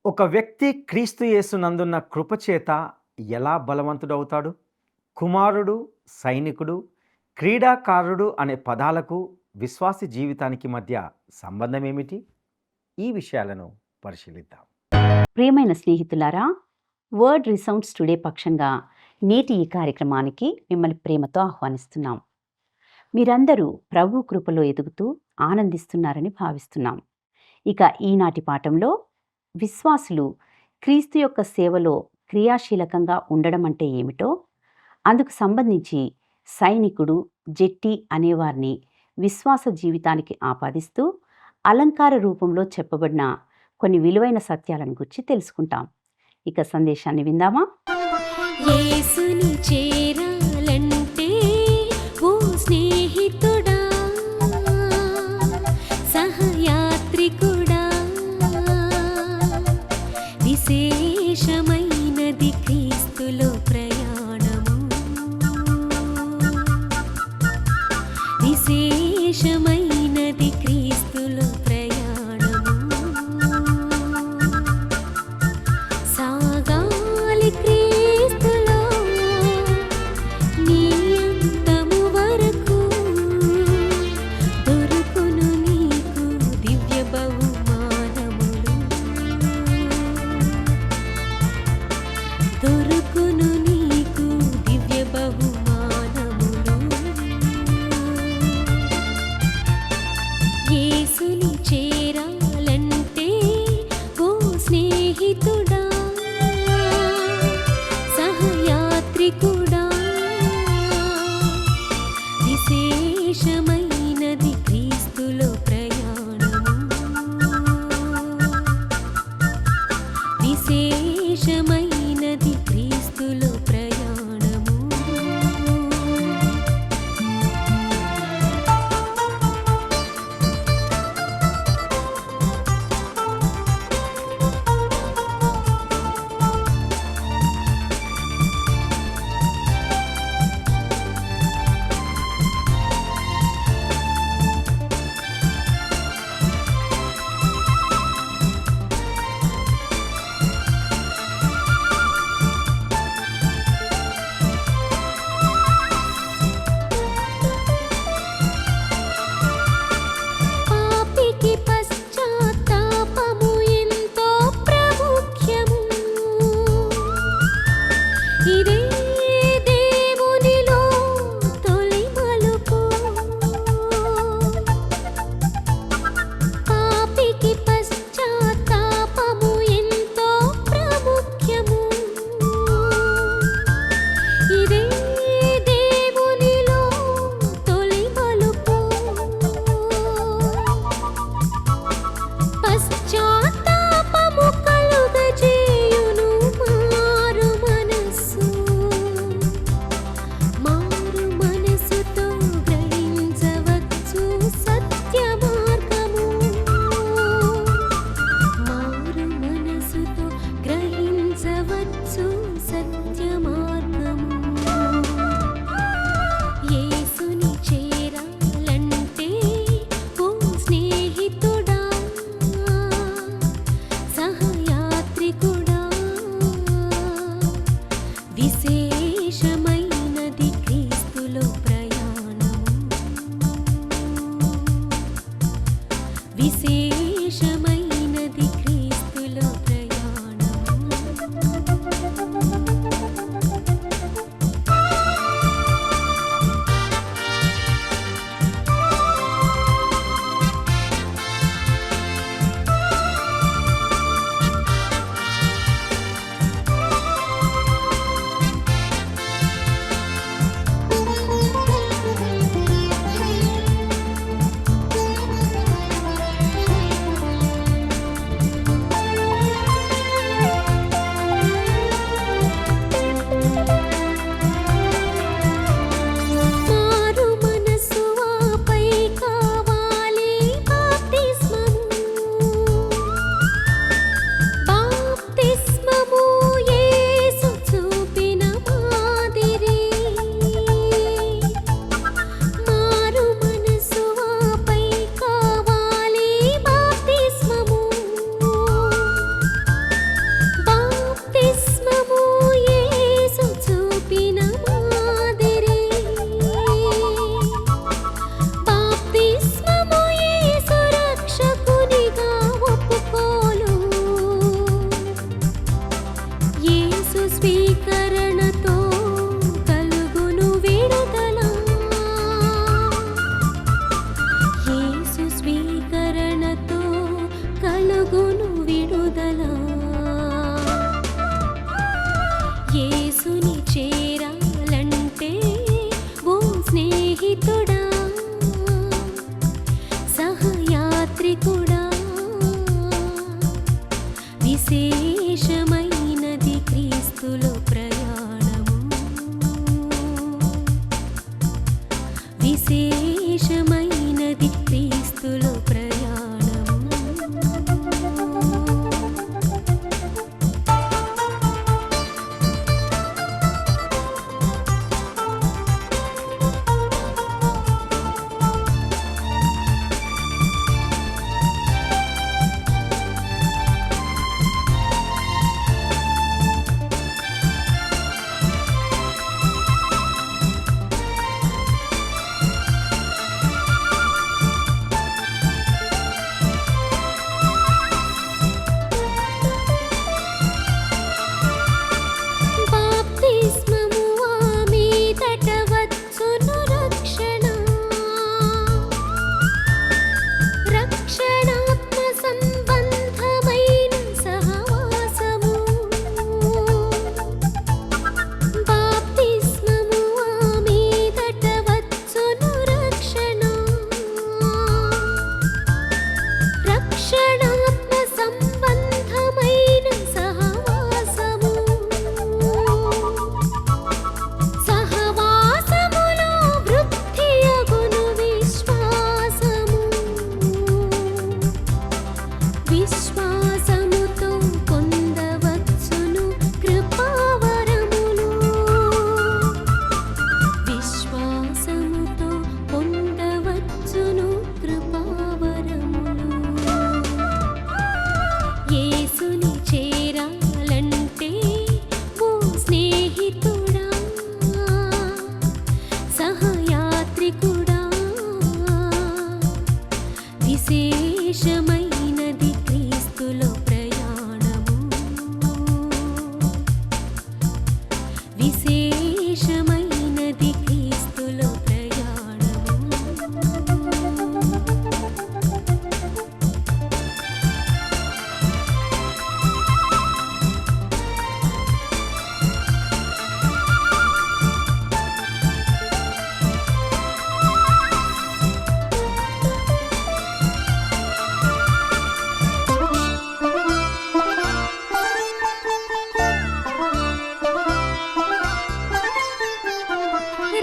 ఒక వ్యక్తి క్రీస్తు యేసునందున్న కృపచేత ఎలా బలవంతుడవుతాడు? కుమారుడు, సైనికుడు, క్రీడాకారుడు అనే పదాలకు విశ్వాసి జీవితానికి మధ్య సంబంధం ఏమిటి? ఈ విషయాలను పరిశీలిద్దాం. ప్రియమైన స్నేహితులారా, వర్డ్ రిసౌండ్స్ టుడే పక్షంగా నేటి ఈ కార్యక్రమానికి మిమ్మల్ని ప్రేమతో ఆహ్వానిస్తున్నాం. మీరందరూ ప్రభు కృపలో ఎదుగుతూ ఆనందిస్తున్నారని భావిస్తున్నాం. ఇక ఈనాటి పాఠంలో విశ్వాసులు క్రీస్తు యొక్క సేవలో క్రియాశీలకంగా ఉండడం అంటే ఏమిటో, అందుకు సంబంధించి సైనికుడు, జెట్టి అనేవారిని విశ్వాస జీవితానికి ఆపాదిస్తూ అలంకార రూపంలో చెప్పబడిన కొన్ని విలువైన సత్యాలను గురించి తెలుసుకుంటాం. ఇక సందేశాన్ని విందామా? యేసుని చేరాలంటే ఓ స్నేహితుడా, సహయాత్రికుడా, విశేషమైనది క్రీస్తులో ప్రయాణము, విశేషమైనది క్రీస్తులో ప్రయాణము. సాగాలి క్రీస్తులో నీ అంతము వరకు, దొరుకును నీకు దివ్య బహుమానములు, దొరుకును నీకు దివ్య బహుమానములు. యేసుని చేరాలంటే ఓ స్నేహితుడా, సహయాత్రికుడా, విశేషమైనది క్రీస్తులో ప్రయాణము, విశేషమైనది క్రీస్తులో ప్రయాణము. విశేషమైనది క్రీస్తులో ప్రయాణము విశేషమైనది క్రీస్తులో ప్రయాణము బాప్తిస్మము మీదట వచ్చును రక్షణాత్మ సంబంధమైన సహవాసము బాప్తిస్మము మీదట వచ్చును రక్షణాత్మ సంబంధమైన సహవాసము సహవాసములో వృద్ధియగును విశ్వాసముతో పొందవచ్చును కృపావరములు విశ్వాసముతో పొందవచ్చును కృపావరములు యేసుని చేరాలంటే ఓ స్నేహితుడా సహయాత్రికుడా విశేషమైనది క్రీస్తులో ప్రయాణము విశేషమైనది క్రీస్తులో ప్రయాణము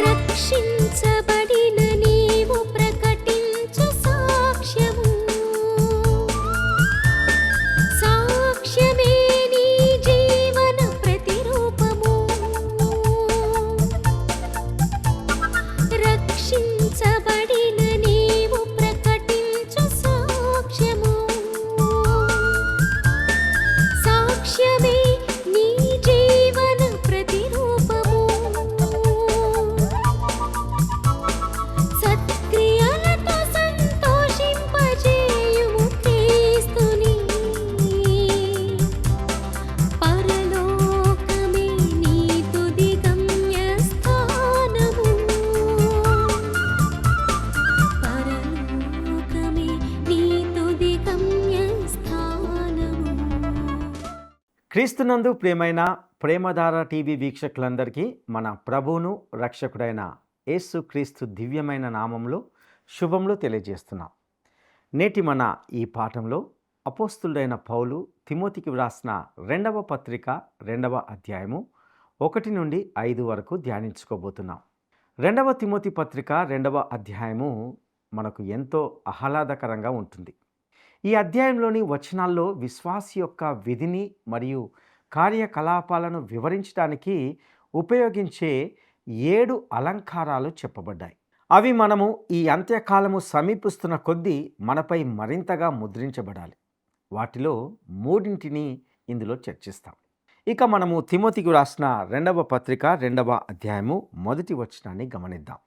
రక్షించబడిన నీవు ప్రకటించు సాక్ష్యమే నీ జీవన ప్రతిరూపము రక్షించబడిన నీవు ప్రకటించు సాక్ష్యమే నీ జీవన ప్రతిరూపము సత్క్రియలతో సంతోషింపజేయుము క్రీస్తుని పరలోకమే నీ తుది గమ్యస్థానము పరలోకమే నీ తుది గమ్యస్థానము క్రీస్తునందు ప్రియమైన ప్రేమధార టీవీ వీక్షకులందరికీ మన ప్రభువును రక్షకుడైన యేసు క్రీస్తు దివ్యమైన నామంలో శుభములు తెలియజేస్తున్నాం. నేటి మన ఈ పాఠంలో అపోస్తులుడైన పౌలు తిమోతికి వ్రాసిన 2వ పత్రిక 2వ అధ్యాయము 1 నుండి 5 వరకు ధ్యానించుకోబోతున్నాం. 2వ తిమోతి పత్రిక 2వ అధ్యాయము మనకు ఎంతో ఆహ్లాదకరంగా ఉంటుంది. ఈ అధ్యాయంలోని వచనాల్లో విశ్వాసి యొక్క విధిని మరియు కార్యకలాపాలను వివరించడానికి ఉపయోగించే 7 అలంకారాలు చెప్పబడ్డాయి. అవి మనము ఈ అంత్యకాలము సమీపిస్తున్న కొద్దీ మనపై మరింతగా ముద్రించబడాలి. వాటిలో 3ని ఇందులో చర్చిస్తాం. ఇక మనము తిమోతికి రాసిన 2వ పత్రిక 2వ అధ్యాయము 1 వచనాన్ని గమనిద్దాం.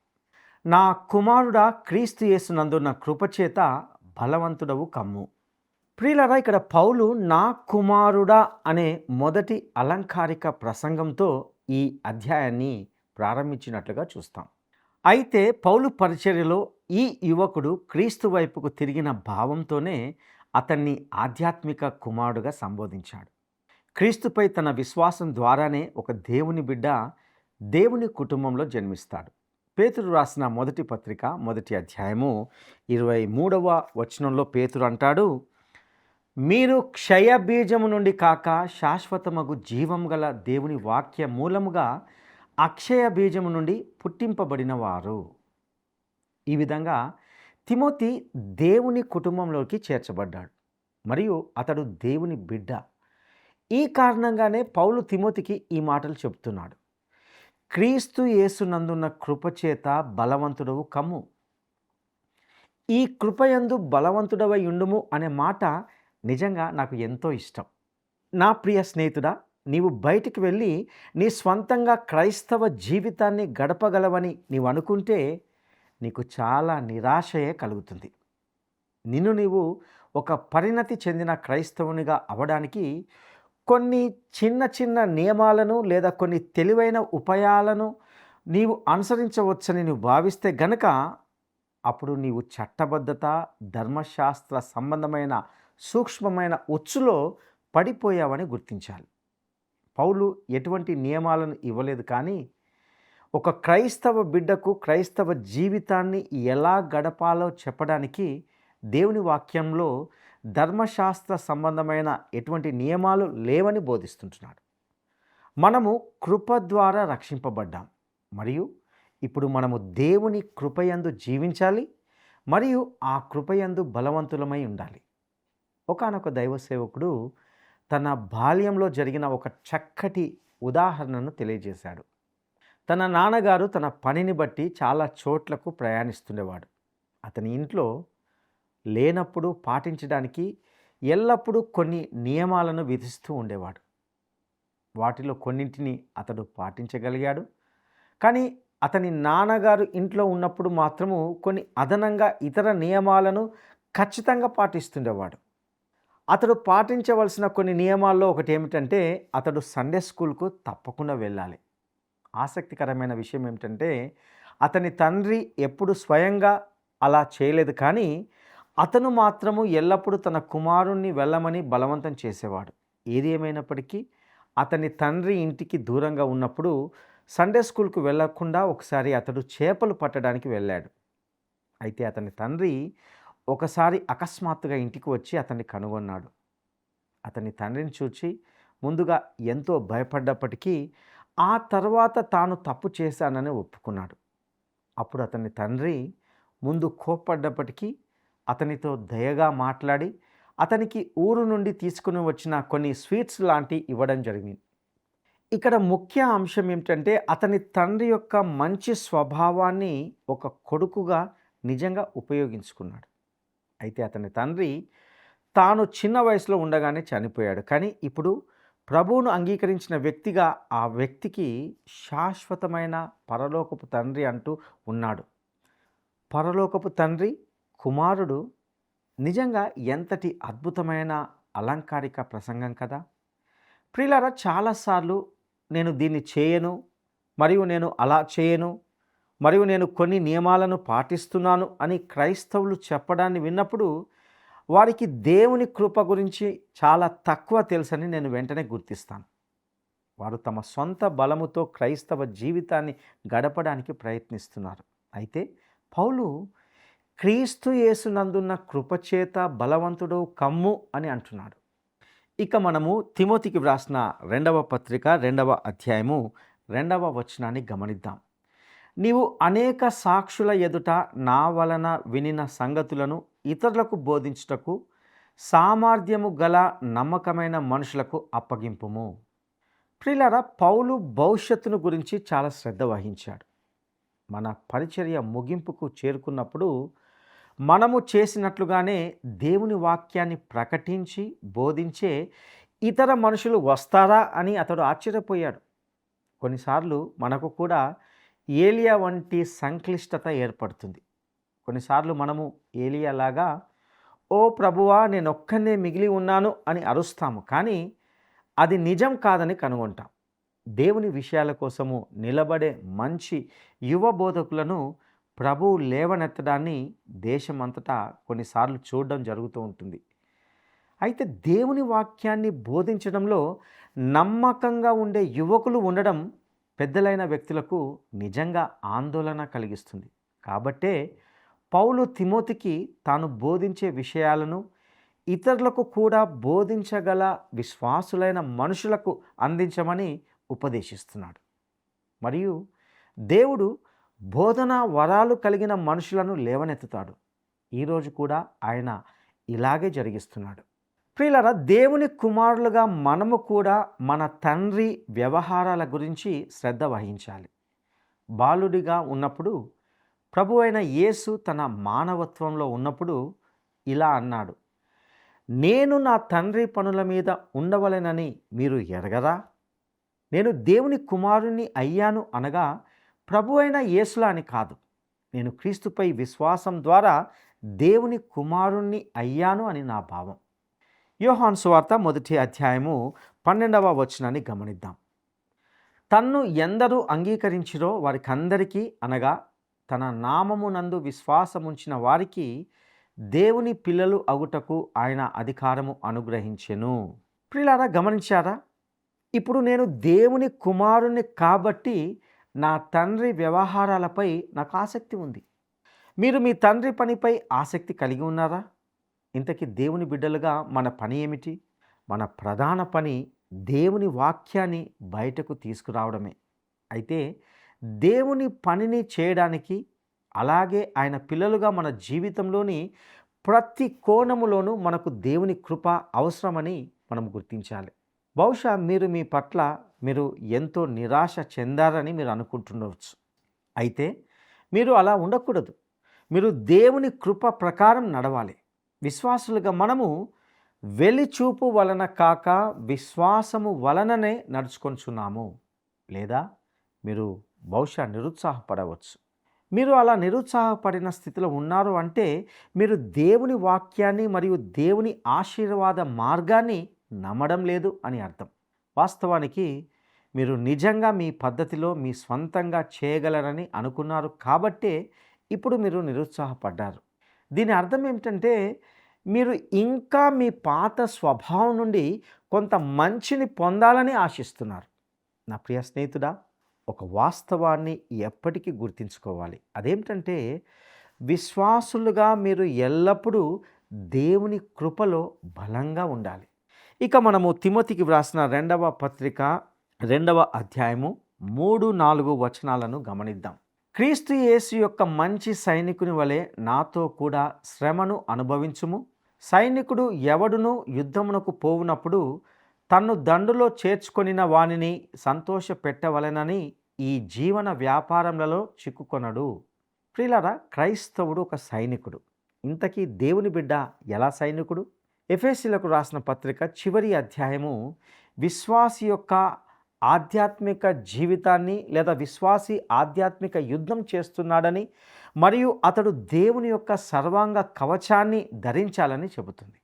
నా కుమారుడా, క్రీస్తు యేసునందున్న కృపచేత బలవంతుడవు కమ్ము. ప్రియులారా, ఇక్కడ పౌలు నా కుమారుడా అనే మొదటి అలంకారిక ప్రసంగంతో ఈ అధ్యాయాన్ని ప్రారంభించినట్లుగా చూస్తాం. అయితే పౌలు పరిచర్యలో ఈ యువకుడు క్రీస్తు వైపుకు తిరిగిన భావంతోనే అతన్ని ఆధ్యాత్మిక కుమారుడుగా సంబోధించాడు. క్రీస్తుపై తన విశ్వాసం ద్వారానే ఒక దేవుని బిడ్డ దేవుని కుటుంబంలో జన్మిస్తాడు. పేతురు రాసిన మొదటి పత్రిక 1వ అధ్యాయము 23వ వచనంలో పేతురు అంటాడు, మీరు క్షయబీజము నుండి కాక శాశ్వతమగు జీవం గల దేవుని వాక్య మూలముగా అక్షయ బీజము నుండి పుట్టింపబడిన వారు. ఈ విధంగా తిమోతి దేవుని కుటుంబంలోకి చేర్చబడ్డాడు మరియు అతడు దేవుని బిడ్డ. ఈ కారణంగానే పౌలు తిమోతికి ఈ మాటలు చెప్తున్నాడు. క్రీస్తు యేసునందున్న కృపచేత బలవంతుడవు కమ్ము. ఈ కృపయందు బలవంతుడవై ఉండుము అనే మాట నిజంగా నాకు ఎంతో ఇష్టం. నా ప్రియ స్నేహితుడా, నీవు బయటికి వెళ్ళి నీ స్వంతంగా క్రైస్తవ జీవితాన్ని గడపగలవని నీవు అనుకుంటే నీకు చాలా నిరాశయే కలుగుతుంది. నిన్ను నీవు ఒక పరిణతి చెందిన క్రైస్తవునిగా అవడానికి కొన్ని చిన్న చిన్న నియమాలను లేదా కొన్ని తెలివైన ఉపాయాలను నీవు అనుసరించవచ్చని నువ్వు భావిస్తే గనక అప్పుడు నీవు చట్టబద్ధత, ధర్మశాస్త్ర సంబంధమైన సూక్ష్మమైన ఉచ్చులో పడిపోయావని గుర్తించాలి. పౌలు ఎటువంటి నియమాలను ఇవ్వలేదు, కానీ ఒక క్రైస్తవ బిడ్డకు క్రైస్తవ జీవితాన్ని ఎలా గడపాలో చెప్పడానికి దేవుని వాక్యంలో ధర్మశాస్త్ర సంబంధమైన ఎటువంటి నియమాలు లేవని బోధిస్తుంటున్నాడు. మనము కృప ద్వారా రక్షింపబడ్డాం మరియు ఇప్పుడు మనము దేవుని కృపయందు జీవించాలి మరియు ఆ కృపయందు బలవంతులమై ఉండాలి. ఒకానొక దైవ సేవకుడు తన బాల్యంలో జరిగిన ఒక చక్కటి ఉదాహరణను తెలియజేశాడు. తన నాన్నగారు తన పనిని బట్టి చాలా చోట్లకు ప్రయాణిస్తుండేవాడు. అతని ఇంట్లో లేనప్పుడు పాటించడానికి ఎల్లప్పుడూ కొన్ని నియమాలను విధిస్తూ ఉండేవాడు. వాటిలో కొన్నింటిని అతడు పాటించగలిగాడు, కానీ అతని నాన్నగారు ఇంట్లో ఉన్నప్పుడు మాత్రము కొన్ని అదనంగా ఇతర నియమాలను ఖచ్చితంగా పాటిస్తుండేవాడు. అతడు పాటించవలసిన కొన్ని నియమాల్లో ఒకటి ఏమిటంటే అతడు సండే స్కూల్కు తప్పకుండా వెళ్ళాలి. ఆసక్తికరమైన విషయం ఏమిటంటే అతని తండ్రి ఎప్పుడు స్వయంగా అలా చేయలేదు, కానీ అతను మాత్రము ఎల్లప్పుడూ తన కుమారుణ్ణి వెళ్ళమని బలవంతం చేసేవాడు. ఏది ఏమైనప్పటికీ అతని తండ్రి ఇంటికి దూరంగా ఉన్నప్పుడు సండే స్కూల్కు వెళ్ళకుండా ఒకసారి అతడు చేపలు పట్టడానికి వెళ్ళాడు. అయితే అతని తండ్రి ఒకసారి అకస్మాత్తుగా ఇంటికి వచ్చి అతన్ని కనుగొన్నాడు. అతని తండ్రిని చూచి ముందుగా ఎంతో భయపడ్డప్పటికీ ఆ తర్వాత తాను తప్పు చేశానని ఒప్పుకున్నాడు. అప్పుడు అతని తండ్రి ముందు కోప్పడ్డప్పటికీ అతనితో దయగా మాట్లాడి అతనికి ఊరు నుండి తీసుకుని వచ్చిన కొన్ని స్వీట్స్ లాంటి ఇవ్వడం జరిగింది. ఇక్కడ ముఖ్య అంశం ఏమిటంటే అతని తండ్రి యొక్క మంచి స్వభావాన్ని ఒక కొడుకుగా నిజంగా ఉపయోగించుకున్నాడు. అయితే అతని తండ్రి తాను చిన్న వయసులో ఉండగానే చనిపోయాడు, కానీ ఇప్పుడు ప్రభువును అంగీకరించిన వ్యక్తిగా ఆ వ్యక్తికి శాశ్వతమైన పరలోకపు తండ్రి అంటూ ఉన్నాడు. పరలోకపు తండ్రి కుమారుడు నిజంగా ఎంతటి అద్భుతమైన అలంకారిక ప్రసంగం కదా. ప్రియులారా, చాలాసార్లు నేను దీన్ని చేయను మరియు నేను అలా చేయను మరియు నేను కొన్ని నియమాలను పాటిస్తున్నాను అని క్రైస్తవులు చెప్పడాన్ని విన్నప్పుడు వారికి దేవుని కృప గురించి చాలా తక్కువ తెలుసని నేను వెంటనే గుర్తిస్తాను. వారు తమ సొంత బలముతో క్రైస్తవ జీవితాన్ని గడపడానికి ప్రయత్నిస్తున్నారు. అయితే పౌలు క్రీస్తు యేసునందున్న కృపచేత బలవంతుడు కమ్ము అని అంటున్నాడు. ఇక మనము తిమోతికి వ్రాసిన 2వ పత్రిక 2వ అధ్యాయము 2వ వచనాన్ని గమనిద్దాం. నీవు అనేక సాక్షుల ఎదుట నా వలన వినిన సంగతులను ఇతరులకు బోధించుటకు సామర్థ్యము గల నమ్మకమైన మనుషులకు అప్పగింపుము. ప్రియులారా, పౌలు భవిష్యత్తును గురించి చాలా శ్రద్ధ వహించాడు. మన పరిచర్య ముగింపుకు చేరుకున్నప్పుడు మనము చేసినట్లుగానే దేవుని వాక్యాన్ని ప్రకటించి బోధించే ఇతర మనుషులు వస్తారా అని అతడు ఆశ్చర్యపోయాడు. కొన్నిసార్లు మనకు కూడా ఏలియా వంటి సంక్లిష్టత ఏర్పడుతుంది. కొన్నిసార్లు మనము ఏలియాలాగా ఓ ప్రభువా నేనొక్కనే మిగిలి ఉన్నాను అని అరుస్తాము, కానీ అది నిజం కాదని కనుగొంటాం. దేవుని విషయాల కోసము నిలబడే మంచి యువ బోధకులను ప్రభువు లేవనెత్తడాన్ని దేశమంతటా కొన్నిసార్లు చూడడం జరుగుతూ ఉంటుంది. అయితే దేవుని వాక్యాన్ని బోధించడంలో నమ్మకంగా ఉండే యువకులు ఉండడం పెద్దలైన వ్యక్తులకు నిజంగా ఆందోళన కలిగిస్తుంది. కాబట్టే పౌలు తిమోతికి తాను బోధించే విషయాలను ఇతరులకు కూడా బోధించగల విశ్వాసులైన మనుషులకు అందించమని ఉపదేశిస్తున్నాడు. మరియు దేవుడు బోధనా వరాలు కలిగిన మనుషులను లేవనెత్తుతాడు. ఈరోజు కూడా ఆయన ఇలాగే జరిగిస్తున్నాడు. ప్రియులారా, దేవుని కుమారులుగా మనము కూడా మన తండ్రి వ్యవహారాల గురించి శ్రద్ధ వహించాలి. బాలుడిగా ఉన్నప్పుడు ప్రభు అయిన యేసు తన మానవత్వంలో ఉన్నప్పుడు ఇలా అన్నాడు, నేను నా తండ్రి పనుల మీద ఉండవలెనని మీరు ఎరగరా? నేను దేవుని కుమారుణ్ణి అయ్యాను అనగా ప్రభు అయిన యేసులా అని కాదు, నేను క్రీస్తుపై విశ్వాసం ద్వారా దేవుని కుమారుణ్ణి అయ్యాను అని నా భావం. యోహాను సువార్త 1వ అధ్యాయము 12వ వచనాన్ని గమనిద్దాం. తన్ను ఎందరూ అంగీకరించిరో వారికందరికీ, అనగా తన నామమునందు విశ్వాసముంచిన వారికి దేవుని పిల్లలు అగుటకు ఆయన అధికారము అనుగ్రహించెను. ప్రియులారా, గమనించారా? ఇప్పుడు నేను దేవుని కుమారుణ్ణి కాబట్టి నా తండ్రి వ్యవహారాలపై నాకు ఆసక్తి ఉంది. మీరు మీ తండ్రి పనిపై ఆసక్తి కలిగి ఉన్నారా? ఇంతకీ దేవుని బిడ్డలుగా మన పని ఏమిటి? మన ప్రధాన పని దేవుని వాక్యాన్ని బయటకు తీసుకురావడమే. అయితే దేవుని పనిని చేయడానికి, అలాగే ఆయన పిల్లలుగా మన జీవితంలోని ప్రతి కోణములోనూ మనకు దేవుని కృప అవసరమని మనం గుర్తించాలి. బహుశా మీరు మీ పట్ల మీరు ఎంతో నిరాశ చెందారని మీరు అనుకుంటుండవచ్చు. అయితే మీరు అలా ఉండకూడదు. మీరు దేవుని కృప ప్రకారం నడవాలి. విశ్వాసులుగా మనము వెలిచూపు వలన కాక విశ్వాసము వలననే నడుచుకొంచున్నాము. లేదా మీరు బహుశా నిరుత్సాహపడవచ్చు. మీరు అలా నిరుత్సాహపడిన స్థితిలో ఉన్నారు అంటే మీరు దేవుని వాక్యాన్ని మరియు దేవుని ఆశీర్వాద మార్గాన్ని నమ్మడం లేదు అని అర్థం. వాస్తవానికి మీరు నిజంగా మీ పద్ధతిలో మీ స్వంతంగా చేయగలరని అనుకున్నారు కాబట్టే ఇప్పుడు మీరు నిరుత్సాహపడ్డారు. దీని అర్థం ఏమిటంటే మీరు ఇంకా మీ పాత స్వభావం నుండి కొంత మంచిని పొందాలని ఆశిస్తున్నారు. నా ప్రియ స్నేహితుడా, ఒక వాస్తవాన్ని ఎప్పటికీ గుర్తుంచుకోవాలి. అదేమిటంటే విశ్వాసులుగా మీరు ఎల్లప్పుడూ దేవుని కృపలో బలంగా ఉండాలి. ఇక మనము తిమోతికి వ్రాసిన 2వ పత్రిక 2వ అధ్యాయము 3-4 వచనాలను గమనిద్దాం. క్రీస్తు యేసు యొక్క మంచి సైనికుని వలె నాతో కూడా శ్రమను అనుభవించుము. సైనికుడు ఎవడును యుద్ధమునకు పోవునప్పుడు తన్ను దండులో చేర్చుకొనిన వానిని సంతోష పెట్టవలెనని ఈ జీవన వ్యాపారములలో చిక్కుకొనడు. ప్రియులారా, క్రైస్తవుడు ఒక సైనికుడు. ఇంతకీ దేవుని బిడ్డ ఎలా సైనికుడు? ఎఫెసీయులకు రాసిన పత్రిక చివరి అధ్యాయము విశ్వాసి యొక్క ఆధ్యాత్మిక జీవితాన్ని లేదా విశ్వాసి ఆధ్యాత్మిక యుద్ధం చేస్తున్నాడని మరియు అతడు దేవుని యొక్క సర్వాంగ కవచాన్ని ధరించాలని చెబుతుంది.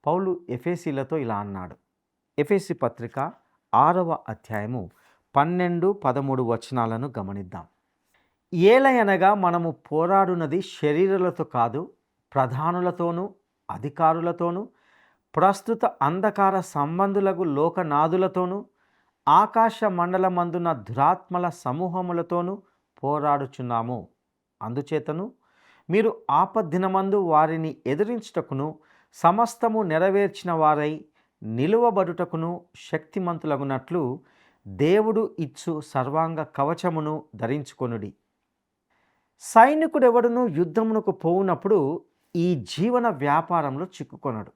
పౌలు ఎఫెసీలతో ఇలా అన్నాడు. ఎఫెసీ పత్రిక 6వ అధ్యాయము 12-13 వచనాలను గమనిద్దాం. ఏలయనగా మనము పోరాడునది శరీరులతో కాదు, ప్రధానులతోనూ అధికారులతోనూ ప్రస్తుత అంధకార సంబంధులకు లోకనాథులతోనూ ఆకాశ మండలమందున దురాత్మల సమూహములతోనూ పోరాడుచున్నాము. అందుచేతను మీరు ఆపద్దినమందు వారిని ఎదిరించుటకును సమస్తము నెరవేర్చిన వారై నిలువబడుటకును శక్తిమంతులగునట్లు దేవుడు ఇచ్చు సర్వాంగ కవచమును ధరించుకొనుడి. సైనికుడెవడును యుద్ధమునకు పోవునప్పుడు ఈ జీవన వ్యాపారంలో చిక్కుకొనడు.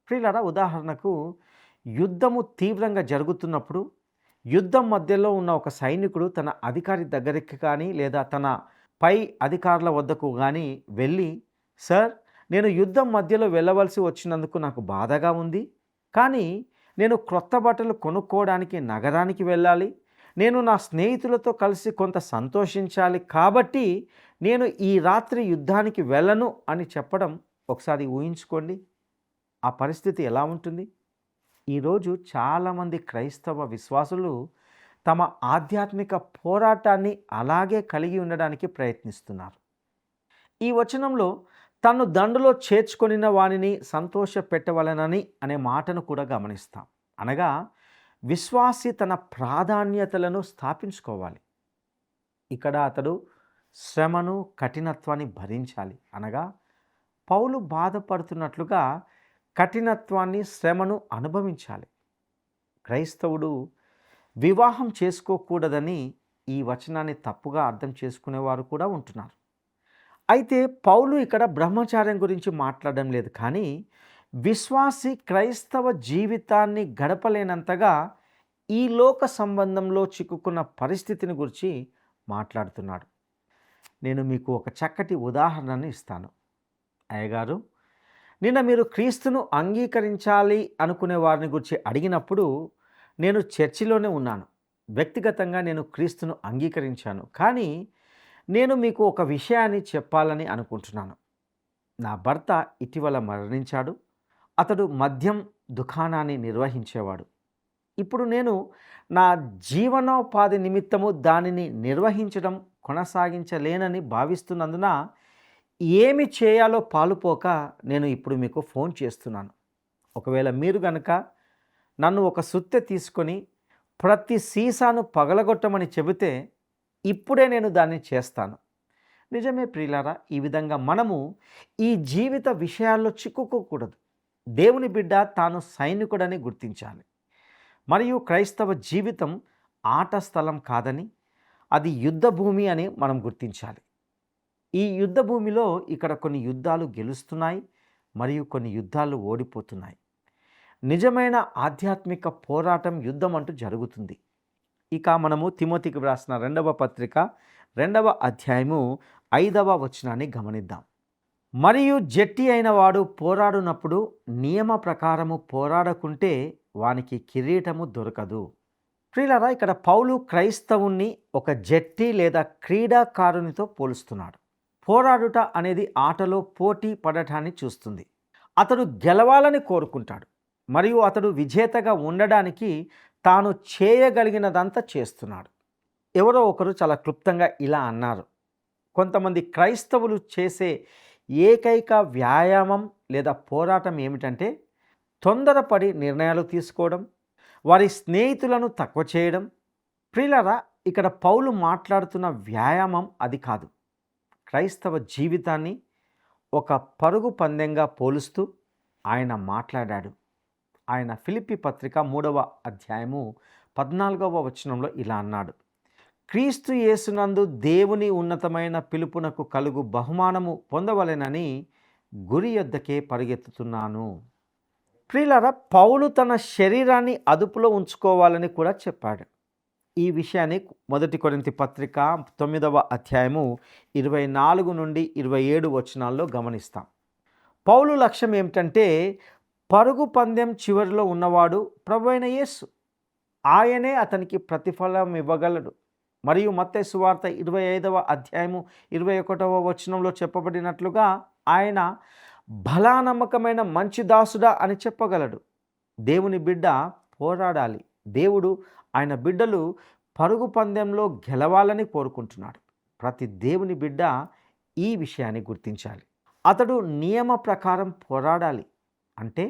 ప్రియులారా, ఉదాహరణకు యుద్ధము తీవ్రంగా జరుగుతున్నప్పుడు యుద్ధం మధ్యలో ఉన్న ఒక సైనికుడు తన అధికారి దగ్గరికి కానీ లేదా తన పై అధికారుల వద్దకు కానీ వెళ్ళి, సార్, నేను యుద్ధం మధ్యలో వెళ్ళవలసి వచ్చినందుకు నాకు బాధగా ఉంది, కానీ నేను క్రొత్త బట్టలు కొనుక్కోవడానికి నగరానికి వెళ్ళాలి, నేను నా స్నేహితులతో కలిసి కొంత సంతోషించాలి, కాబట్టి నేను ఈ రాత్రి యుద్ధానికి వెళ్ళను అని చెప్పడం ఒకసారి ఊహించుకోండి. ఆ పరిస్థితి ఎలా ఉంటుంది? ఈరోజు చాలామంది క్రైస్తవ విశ్వాసులు తమ ఆధ్యాత్మిక పోరాటాన్ని అలాగే కలిగి ఉండడానికి ప్రయత్నిస్తున్నారు. ఈ వచనంలో తను దండులో చేర్చుకొనిన వానిని సంతోష పెట్టవలనని అనే మాటను కూడా గమనిస్తాం. అనగా విశ్వాసి తన ప్రాధాన్యతలను స్థాపించుకోవాలి. ఇక్కడ అతడు శ్రమను, కఠినత్వాన్ని భరించాలి. అనగా పౌలు బాధపడుతున్నట్లుగా కఠినత్వాన్ని, శ్రమను అనుభవించాలి. క్రైస్తవుడు వివాహం చేసుకోకూడదని ఈ వచనాన్ని తప్పుగా అర్థం చేసుకునేవారు కూడా ఉంటున్నారు. అయితే పౌలు ఇక్కడ బ్రహ్మచార్యం గురించి మాట్లాడడం లేదు, కానీ విశ్వాసి క్రైస్తవ జీవితాన్ని గడపలేనంతగా ఈ లోక సంబంధంలో చిక్కుకున్న పరిస్థితిని గురించి మాట్లాడుతున్నాడు. నేను మీకు ఒక చక్కటి ఉదాహరణను ఇస్తాను. అయ్యగారు, నిన్న మీరు క్రీస్తును అంగీకరించాలి అనుకునే వారిని గురించి అడిగినప్పుడు నేను చర్చిలోనే ఉన్నాను. వ్యక్తిగతంగా నేను క్రీస్తును అంగీకరించాను, కానీ నేను మీకు ఒక విషయాన్ని చెప్పాలని అనుకుంటున్నాను. నా భర్త ఇటీవల మరణించాడు. అతడు మద్యం దుకాణాన్ని నిర్వహించేవాడు. ఇప్పుడు నేను నా జీవనోపాధి నిమిత్తము దానిని నిర్వహించడం కొనసాగించలేనని భావిస్తున్నందున ఏమి చేయాలో పాలుపోక నేను ఇప్పుడు మీకు ఫోన్ చేస్తున్నాను. ఒకవేళ మీరు గనక నన్ను ఒక సుత్తె తీసుకొని ప్రతి సీసాను పగలగొట్టమని చెబితే ఇప్పుడే నేను దాన్ని చేస్తాను. నిజమే ప్రియులారా, ఈ విధంగా మనము ఈ జీవిత విషయాల్లో చిక్కుకోకూడదు. దేవుని బిడ్డ తాను సైనికుడని గుర్తించాలి. మరియు క్రైస్తవ జీవితం ఆట స్థలం కాదని, అది యుద్ధ భూమి అని మనం గుర్తించాలి. ఈ యుద్ధ భూమిలో ఇక్కడ కొన్ని యుద్ధాలు గెలుస్తున్నాయి, మరియు కొన్ని యుద్ధాలు ఓడిపోతున్నాయి. నిజమైన ఆధ్యాత్మిక పోరాటం, యుద్ధం అంటూ జరుగుతుంది. ఇక మనము తిమోతికి వ్రాసిన 2వ పత్రిక 2వ అధ్యాయము 5వ వచనాన్ని గమనిద్దాం. మరియు జట్టి అయిన వాడు పోరాడునప్పుడు నియమ ప్రకారము పోరాడకుంటే వానికి కిరీటము దొరకదు. ప్రియులారా, ఇక్కడ పౌలు క్రైస్తవుణ్ణి ఒక జట్టి లేదా క్రీడాకారునితో పోలుస్తున్నాడు. పోరాడుట అనేది ఆటలో పోటీ పడటాన్ని చూస్తుంది. అతడు గెలవాలని కోరుకుంటాడు, మరియు అతడు విజేతగా ఉండడానికి తాను చేయగలిగినదంతా చేస్తున్నాడు. ఎవరో ఒకరు చాలా క్లుప్తంగా ఇలా అన్నారు, కొంతమంది క్రైస్తవులు చేసే ఏకైక వ్యాయామం లేదా పోరాటం ఏమిటంటే తొందరపడి నిర్ణయాలు తీసుకోవడం, వారి స్నేహితులను తక్కువ చేయడం. ప్రియులారా, ఇక్కడ పౌలు మాట్లాడుతున్న వ్యాయామం అది కాదు. క్రైస్తవ జీవితాన్ని ఒక పరుగు పందెంగా పోలుస్తూ ఆయన మాట్లాడాడు. ఆయన ఫిలిప్పీ పత్రిక 3వ అధ్యాయము 14వ వచనంలో ఇలా అన్నాడు, క్రీస్తు యేసునందు దేవుని ఉన్నతమైన పిలుపునకు కలుగు బహుమానము పొందవలెనని గురి యొద్దకే పరిగెత్తుతున్నాను. ప్రియులారా, పౌలు తన శరీరాన్ని అదుపులో ఉంచుకోవాలని కూడా చెప్పాడు. ఈ విషయాన్ని 1 కొరింథీ పత్రిక 9వ అధ్యాయము 24 నుండి 27 వచనాల్లో గమనిస్తాం. పౌలు లక్ష్యం ఏమిటంటే పరుగు పందెం చివరిలో ఉన్నవాడు ప్రభువైన యేసు. ఆయనే అతనికి ప్రతిఫలం ఇవ్వగలడు. మరియు మత్తయి సువార్త 25వ అధ్యాయము 21వ వచనంలో చెప్పబడినట్లుగా ఆయన బలానమ్మకమైన మంచి దాసుడా అని చెప్పగలడు. దేవుని బిడ్డ పోరాడాలి. దేవుడు ఆయన బిడ్డలు పరుగు పందెంలో గెలవాలని కోరుకుంటున్నాడు. ప్రతి దేవుని బిడ్డ ఈ విషయాన్ని గుర్తించాలి. అతడు నియమ ప్రకారం పోరాడాలి, అంటే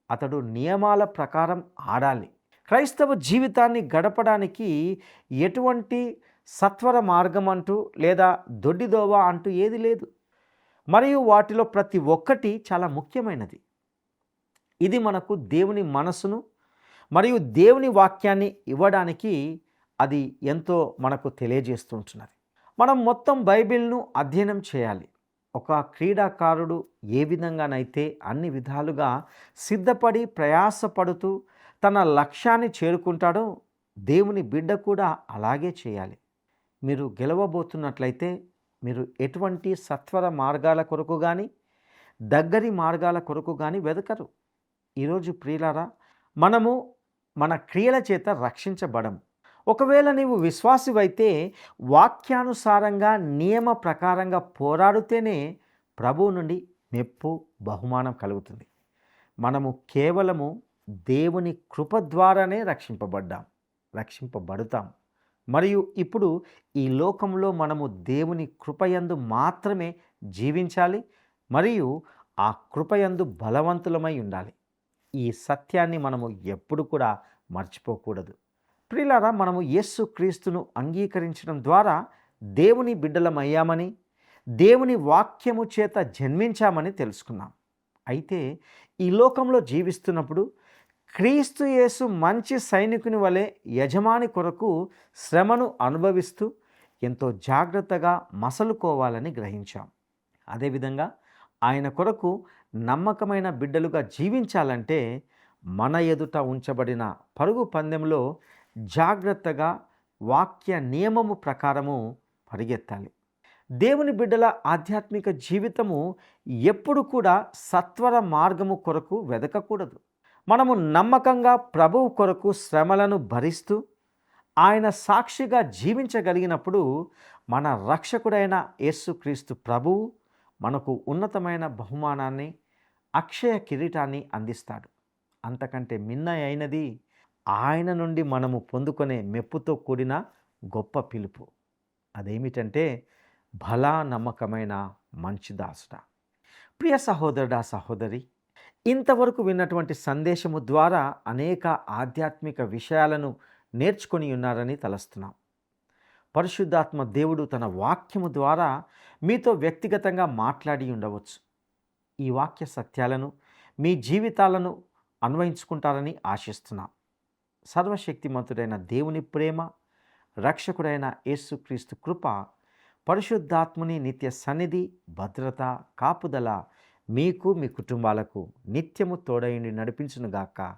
అతడు నియమాల ప్రకారం ఆడాలి. క్రైస్తవ జీవితాన్ని గడపడానికి ఎటువంటి సత్వర మార్గం అంటూ లేదా దొడ్డిదోవ అంటూ ఏది లేదు. మరియు వాటిలో ప్రతి ఒక్కటి చాలా ముఖ్యమైనది. ఇది మనకు దేవుని మనసును మరియు దేవుని వాక్యాన్ని ఇవ్వడానికి అది ఎంతో మనకు తెలియజేస్తుంటున్నది. మనం మొత్తం బైబిల్ను అధ్యయనం చేయాలి. ఒక క్రీడాకారుడు ఏ విధంగానైతే అన్ని విధాలుగా సిద్ధపడి ప్రయాసపడుతూ తన లక్ష్యాన్ని చేరుకుంటాడో దేవుని బిడ్డ కూడా అలాగే చేయాలి. మీరు గెలవబోతున్నట్లయితే మీరు ఎటువంటి సత్వర మార్గాల కొరకు కానీ దగ్గరి మార్గాల కొరకు కానీ వెదకరు. ఈరోజు ప్రియులారా, మనము మన క్రియల చేత రక్షించబడము. ఒకవేళ నీవు విశ్వాసివైతే వాక్యానుసారంగా నియమ ప్రకారంగా పోరాడితేనే ప్రభువు నుండి మెప్పు బహుమానం కలుగుతుంది. మనము కేవలము దేవుని కృప ద్వారానే రక్షింపబడతాం. మరియు ఇప్పుడు ఈ లోకంలో మనము దేవుని కృపయందు మాత్రమే జీవించాలి మరియు ఆ కృపయందు బలవంతులమై ఉండాలి. ఈ సత్యాన్ని మనము ఎప్పుడు కూడా మర్చిపోకూడదు. ప్రియులారా, మనము యేసు క్రీస్తును అంగీకరించడం ద్వారా దేవుని బిడ్డలమయ్యామని, దేవుని వాక్యము చేత జన్మించామని తెలుసుకున్నాం. అయితే ఈ లోకంలో జీవిస్తున్నప్పుడు క్రీస్తు యేసు మంచి సైనికుని వలె యజమాని కొరకు శ్రమను అనుభవిస్తూ ఎంతో జాగ్రత్తగా మసలుకోవాలని గ్రహించాం. అదేవిధంగా ఆయన కొరకు నమ్మకమైన బిడ్డలుగా జీవించాలంటే మన ఎదుట ఉంచబడిన పరుగు పందెంలో జాగ్రత్తగా వాక్య నియమము ప్రకారము పరిగెత్తాలి. దేవుని బిడ్డల ఆధ్యాత్మిక జీవితము ఎప్పుడు కూడా సత్వర మార్గము కొరకు వెదకకూడదు. మనము నమ్మకంగా ప్రభువు కొరకు శ్రమలను భరిస్తూ ఆయన సాక్షిగా జీవించగలిగినప్పుడు మన రక్షకుడైన యేసుక్రీస్తు ప్రభువు మనకు ఉన్నతమైన బహుమానాన్ని, అక్షయ కిరీటాన్ని అందిస్తాడు. అంతకంటే మిన్న అయినది ఆయన నుండి మనము పొందుకునే మెప్పుతో కూడిన గొప్ప పిలుపు. అదేమిటంటే, భలా నమ్మకమైన మంచి దాసుడా. ప్రియ సహోదరుడా, సహోదరి, ఇంతవరకు విన్నటువంటి సందేశము ద్వారా అనేక ఆధ్యాత్మిక విషయాలను నేర్చుకొని ఉన్నారని తలస్తున్నాం. పరిశుద్ధాత్మ దేవుడు తన వాక్యము ద్వారా మీతో వ్యక్తిగతంగా మాట్లాడి ఉండవచ్చు. ఈ వాక్య సత్యాలను మీ జీవితాలను అన్వయించుకుంటారని ఆశిస్తున్నాం. సర్వశక్తిమంతుడైన దేవుని ప్రేమ, రక్షకుడైన యేసుక్రీస్తు కృప, పరిశుద్ధాత్ముని నిత్య సన్నిధి, భద్రత, కాపుదల మీకు, మీ కుటుంబాలకు నిత్యము తోడయుండి నడిపించునుగాక.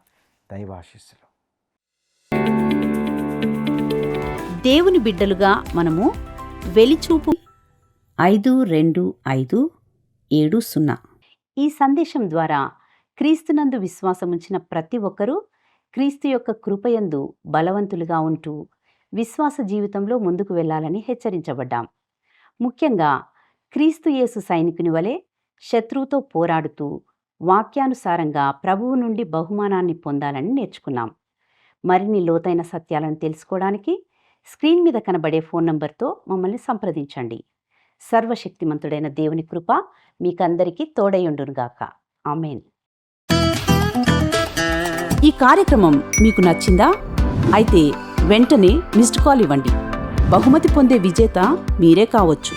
దైవాశీస్సులు. దేవుని బిడ్డలుగా మనము వెలిచూపు 525570. ఈ సందేశం ద్వారా క్రీస్తునందు విశ్వాసముంచిన ప్రతి ఒక్కరూ క్రీస్తు యొక్క కృపయందు బలవంతులుగా ఉంటూ విశ్వాస జీవితంలో ముందుకు వెళ్ళాలని హెచ్చరించబడ్డాం. ముఖ్యంగా క్రీస్తు యేసు సైనికుని వలె శత్రువుతో పోరాడుతూ వాక్యానుసారంగా ప్రభువు నుండి బహుమానాన్ని పొందాలని నేర్చుకున్నాం. మరిన్ని లోతైన సత్యాలను తెలుసుకోవడానికి స్క్రీన్ మీద కనబడే ఫోన్ నంబర్తో మమ్మల్ని సంప్రదించండి. సర్వశక్తిమంతుడైన దేవుని కృప మీకందరికీ తోడయుండునుగాక. ఆమేన్. ఈ కార్యక్రమం మీకు నచ్చిందా? అయితే వెంటనే మిస్డ్ కాల్ ఇవ్వండి. బహుమతి పొందే విజేత మీరే కావచ్చు.